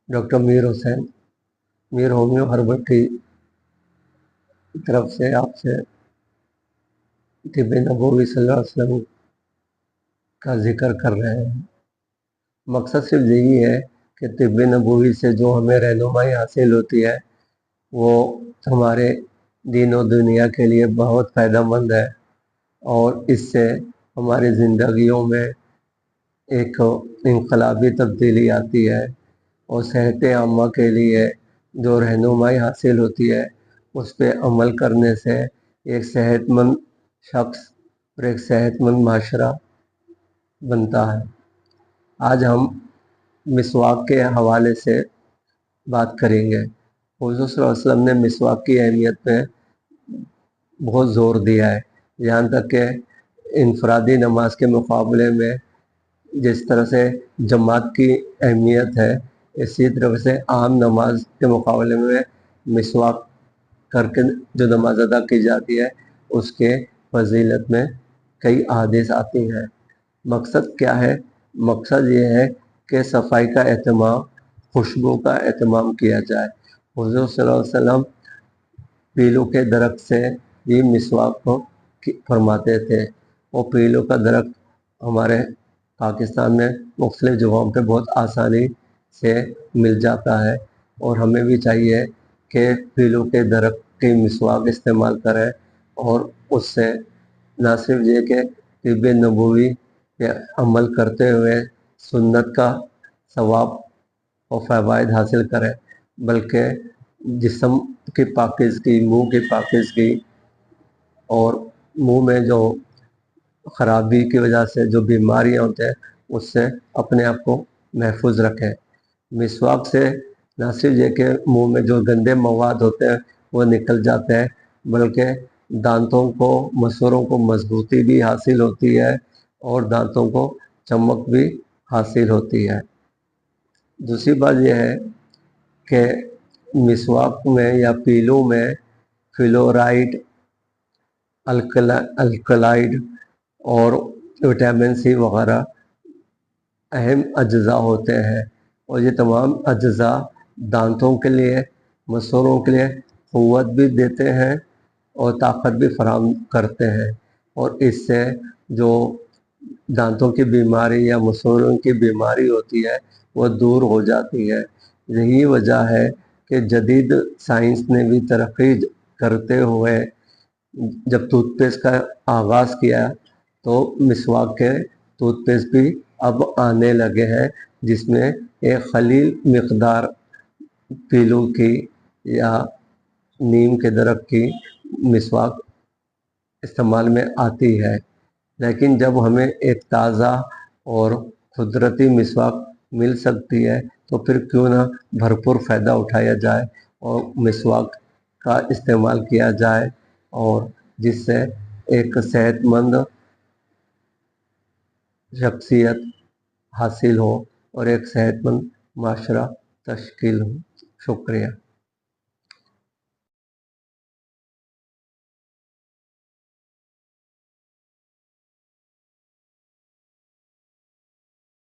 Doctor Mir homeo हर्बटी की तरफ से आपसे तिब्ब नबवी सल्लल्लाहु अलैहि वसल्लम का जिक्र कर रहे हैं। मकसद सिर्फ यही है कि तिब्ब नबवी से जो हमें रहनुमाई हासिल होती है वो हमारे दीन और दुनिया के लिए बहुत फ़ायदेमंद है और इससे हमारी ज़िंदगियों में एक इनकलाबी तब्दीली आती है और सेहत आमा के लिए जो रहनुमाई हासिल होती है उस पर अमल करने से एक सेहतमंद शख्स और एक सेहतमंद माशरा बनता है। आज हम मिसवाक के हवाले से बात करेंगे। हुज़ूर सल्लल्लाहु अलैहि वसल्लम ने मिसवाक की अहमियत पे बहुत ज़ोर दिया है, यहाँ तक कि इनफरादी नमाज के मुकाबले में जिस तरह से जमात की अहमियत है, इसी तरह से आम नमाज के मुकाबले में मिसवाक करके जो नमाज अदा की जाती है उसके फजीलत में कई अहादीस आती हैं। मकसद क्या है? मकसद ये है कि सफाई का एहतमाम, खुशबू का एहतमाम किया जाए। हुज़ूर सल्लल्लाहु अलैहि वसल्लम पीलू के दरख्त से भी मिसवाक को फरमाते थे और पीलू का दरख्त हमारे पाकिस्तान में मुख्तलिफ़ जगहों पे बहुत आसानी से मिल जाता है और हमें भी चाहिए कि पीलू के दरख्त की मिसवाक इस्तेमाल करें और उससे ना सिर्फ ये कि तिब्ब नबवी पे अमल करते हुए सुन्नत का सवाब और फ़वाइद हासिल करें, बल्कि जिस्म की पाकीज़गी, मुँह की पाकीज़गी और मुँह में जो ख़राबी की वजह से जो बीमारियाँ होते हैं उससे अपने आप को महफूज रखें। मिसवाक से न सिर्फ ये कि मुँह में जो गंदे मवाद होते हैं वो निकल जाते हैं, बल्कि दांतों को, मसूड़ों को मजबूती भी हासिल होती है और दांतों को चमक भी हासिल होती है। दूसरी बात यह है कि मिसवाक में या पीलू में फ्लोराइड, अल्कलाइड और विटामिन सी वगैरह अहम अज्जा होते हैं और ये तमाम अज्जा दांतों के लिए, मसूड़ों के लिए क़ुव्वत भी देते हैं और ताकत भी फराहम करते हैं और इससे जो दांतों की बीमारी या मसूड़ों की बीमारी होती है वो दूर हो जाती है। यही वजह है कि जदीद साइंस ने भी तरक्की करते हुए जब टूथपेस्ट का आगाज़ किया तो मिसवाक के टूथपेस्ट भी अब आने लगे हैं जिसमें एक खलील मिक़दार पीलू की या नीम के दरख्त की मिसवाक इस्तेमाल में आती है। लेकिन जब हमें एक ताज़ा और कुदरती मिसवाक मिल सकती है तो फिर क्यों ना भरपूर फ़ायदा उठाया जाए और मिसवाक का इस्तेमाल किया जाए और जिससे एक सेहतमंद शख्सियत हासिल हो और एक सेहतमंद माशरा तश्कील हो। शुक्रिया।